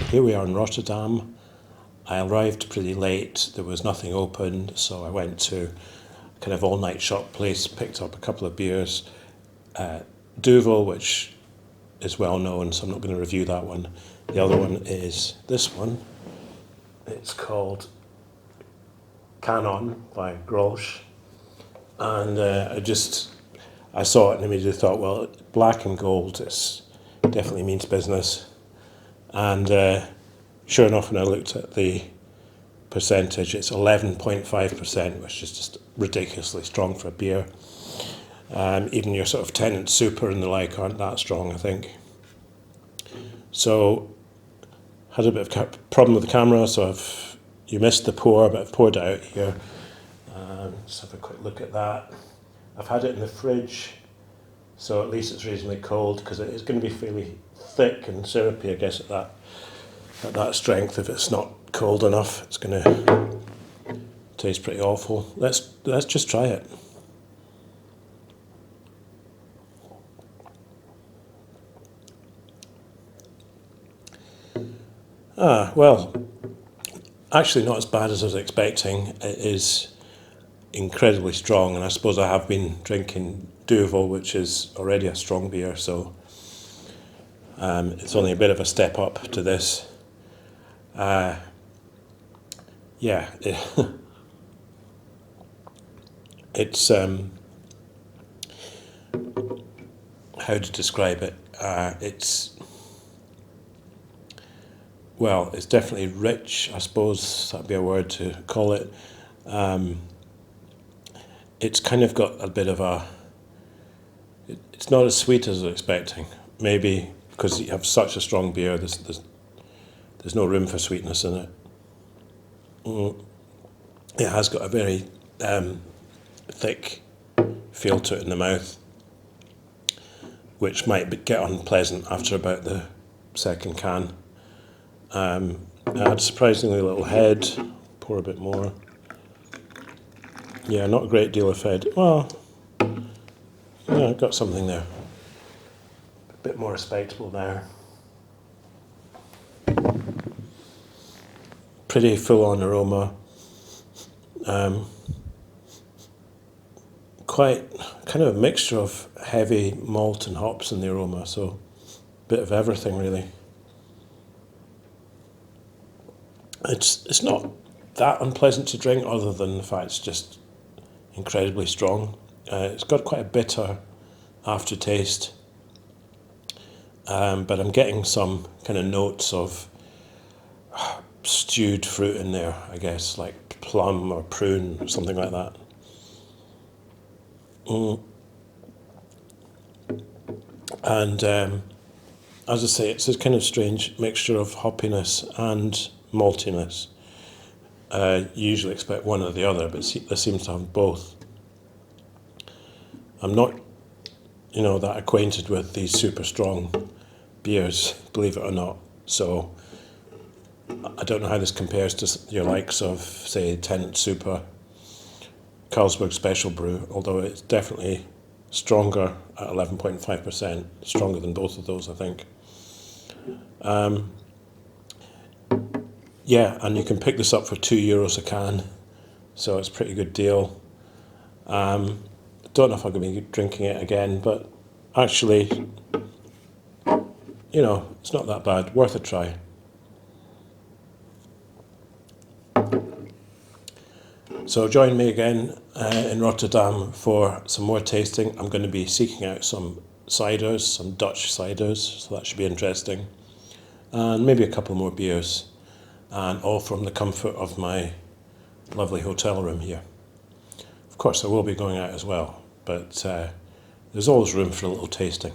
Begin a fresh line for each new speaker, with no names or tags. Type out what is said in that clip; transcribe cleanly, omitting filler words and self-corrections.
Here we are in Rotterdam. I arrived pretty late, there was nothing open, so I went to a kind of all-night shop place, picked up a couple of beers. Duvel, which is well known, so I'm not going to review that one. The other one is this one. It's called Kanon by Grolsch. And I saw it and immediately thought, well, black and gold, it definitely means business. And sure enough, when I looked at the percentage, it's 11.5%, which is just ridiculously strong for a beer. Even your sort of Tenant Super and the like aren't that strong, I think. So, had a bit of problem with the camera, so you missed the pour, but I've poured it out here. Let's have a quick look at that. I've had it in the fridge, so at least it's reasonably cold, because it is going to be fairly thick and syrupy, I guess, at that strength. If it's not cold enough, it's going to taste pretty awful. Let's just try it. Well, actually not as bad as I was expecting. It is incredibly strong, and I suppose I have been drinking Duvel, which is already a strong beer, so it's only a bit of a step up to this. Yeah, it's how to describe it? It's definitely rich, I suppose that'd be a word to call it. It's kind of got a bit of it's not as sweet as I was expecting. Maybe because you have such a strong beer, there's no room for sweetness in it. It has got a very thick feel to it in the mouth, which might get unpleasant after about the second can. It had surprisingly little head. Pour a bit more. Yeah, not a great deal of head. Well, yeah, I've got something there. A bit more respectable there. Pretty full-on aroma. Quite kind of a mixture of heavy malt and hops in the aroma, so a bit of everything really. It's not that unpleasant to drink, other than the fact it's just incredibly strong. It's got quite a bitter aftertaste, but I'm getting some kind of notes of stewed fruit in there, I guess, like plum or prune or something like that. And as I say, it's a kind of strange mixture of hoppiness and maltiness. You usually expect one or the other, but this seems to have both. I'm not, that acquainted with these super strong beers, believe it or not. So I don't know how this compares to your likes of, say, Tenant Super, Carlsberg Special Brew, although it's definitely stronger at 11.5%, stronger than both of those, I think. Yeah, and you can pick this up for €2 a can, so it's a pretty good deal. Don't know if I'm going to be drinking it again, but actually, it's not that bad, worth a try. So join me again in Rotterdam for some more tasting. I'm going to be seeking out some ciders, some Dutch ciders, so that should be interesting. And maybe a couple more beers. And all from the comfort of my lovely hotel room here. Of course, I will be going out as well, but there's always room for a little tasting.